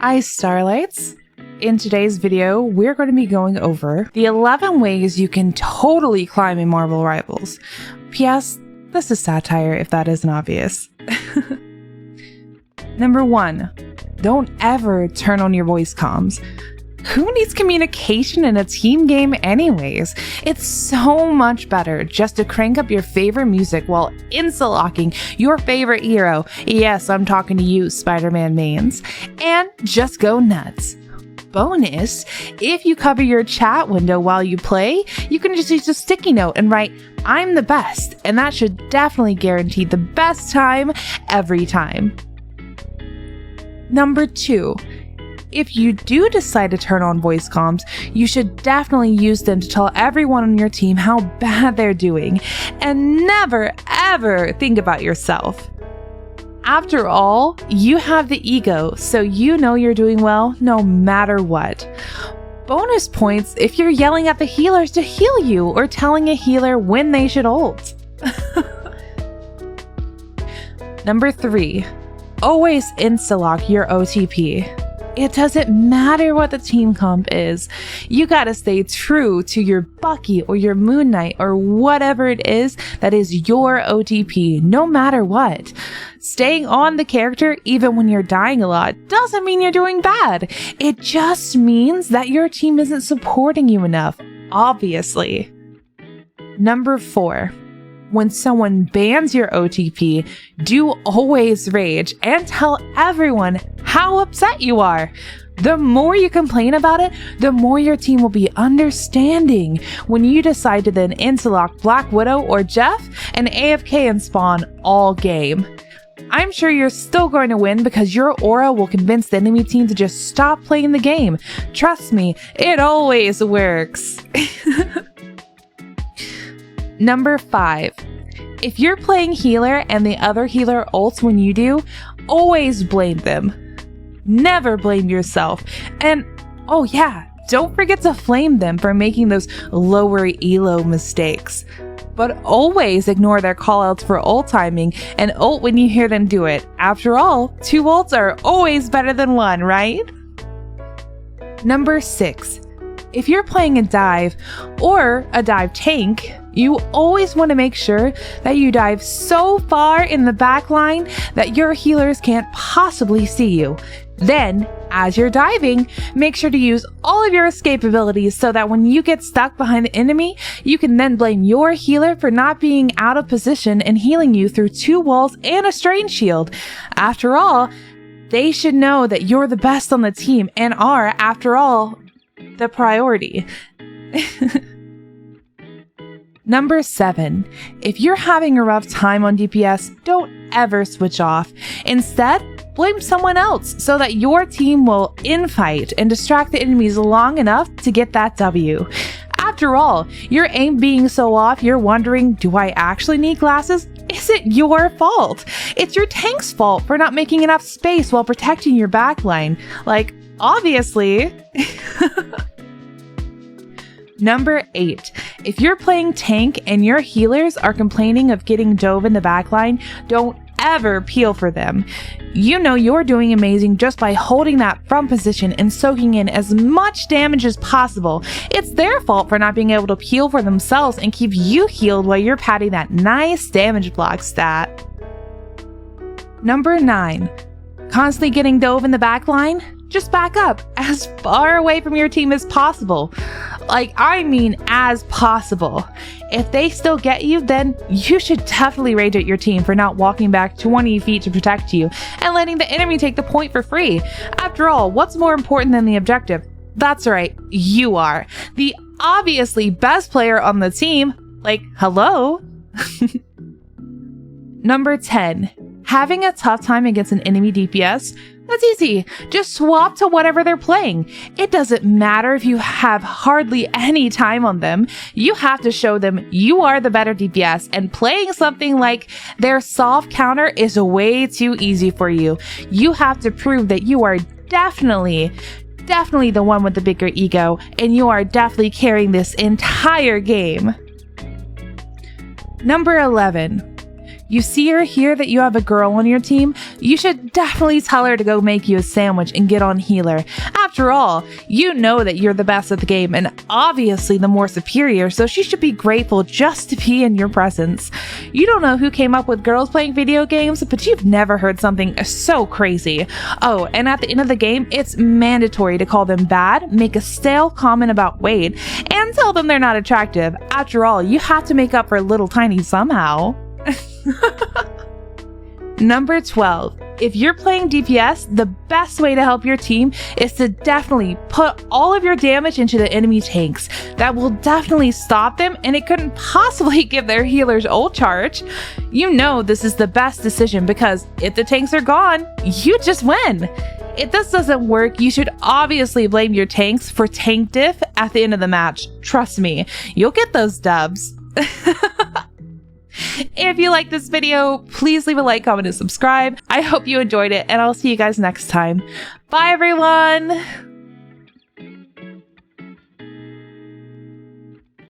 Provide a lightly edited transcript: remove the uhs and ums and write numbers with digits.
Hi Starlights! In today's video, we're going to be going over the 11 ways you can totally climb in Marvel Rivals. P.S. This is satire if that isn't obvious. Number 1. Don't ever turn on your voice comms. Who needs communication in a team game anyways? It's so much better just to crank up your favorite music while insta-locking your favorite hero. Yes, I'm talking to you, Spider-Man mains. And just go nuts. Bonus, if you cover your chat window while you play, you can just use a sticky note and write, "I'm the best," and that should definitely guarantee the best time every time. Number 2. If you do decide to turn on voice comms, you should definitely use them to tell everyone on your team how bad they're doing, and never ever think about yourself. After all, you have the ego, so you know you're doing well no matter what. Bonus points if you're yelling at the healers to heal you or telling a healer when they should ult. Number 3. Always insta-lock your OTP. It doesn't matter what the team comp is. You gotta stay true to your Bucky or your Moon Knight or whatever it is that is your OTP, no matter what. Staying on the character even when you're dying a lot doesn't mean you're doing bad. It just means that your team isn't supporting you enough, obviously. Number 4. When someone bans your OTP, do always rage and tell everyone how upset you are. The more you complain about it, the more your team will be understanding when you decide to then interlock Black Widow or Jeff and AFK and spawn all game. I'm sure you're still going to win because your aura will convince the enemy team to just stop playing the game. Trust me, it always works. Number 5. If you're playing healer and the other healer ults when you do, always blame them. Never blame yourself. And oh yeah, don't forget to flame them for making those lower elo mistakes. But always ignore their callouts for ult timing and ult when you hear them do it. After all, 2 ults are always better than 1, right? Number 6. If you're playing a dive or a dive tank, you always want to make sure that you dive so far in the back line that your healers can't possibly see you. Then, as you're diving, make sure to use all of your escape abilities so that when you get stuck behind the enemy, you can then blame your healer for not being out of position and healing you through 2 walls and a strain shield. After all, they should know that you're the best on the team and are, after all, the priority. Number 7. If you're having a rough time on DPS, don't ever switch off. Instead, blame someone else so that your team will infight and distract the enemies long enough to get that W. After all, your aim being so off, you're wondering, do I actually need glasses? Isn't your fault. It's your tank's fault for not making enough space while protecting your backline. Like, obviously. Number 8. If you're playing tank and your healers are complaining of getting dove in the backline, don't ever peel for them. You know you're doing amazing just by holding that front position and soaking in as much damage as possible. It's their fault for not being able to peel for themselves and keep you healed while you're padding that nice damage block stat. Number 9. Constantly getting dove in the backline? Just back up as far away from your team as possible. Like, I mean as possible. If they still get you, then you should definitely rage at your team for not walking back 20 feet to protect you and letting the enemy take the point for free. After all, what's more important than the objective? That's right, you are. The obviously best player on the team. Like, hello? Number 10. Having a tough time against an enemy DPS? That's easy. Just swap to whatever they're playing. It doesn't matter if you have hardly any time on them. You have to show them you are the better DPS, and playing something like their soft counter is way too easy for you. You have to prove that you are definitely the one with the bigger ego, and you are definitely carrying this entire game. Number 11. You see or hear that you have a girl on your team? You should definitely tell her to go make you a sandwich and get on healer. After all, you know that you're the best at the game and obviously the more superior, so she should be grateful just to be in your presence. You don't know who came up with girls playing video games, but you've never heard something so crazy. Oh, and at the end of the game, it's mandatory to call them bad, make a stale comment about weight, and tell them they're not attractive. After all, you have to make up for little tiny somehow. Number 12. If you're playing DPS, the best way to help your team is to definitely put all of your damage into the enemy tanks. That will definitely stop them, and it couldn't possibly give their healers ult charge. You know this is the best decision because if the tanks are gone, you just win. If this doesn't work, you should obviously blame your tanks for tank diff at the end of the match. Trust me, you'll get those dubs. If you like this video, please leave a like, comment, and subscribe. I hope you enjoyed it, and I'll see you guys next time. Bye, everyone!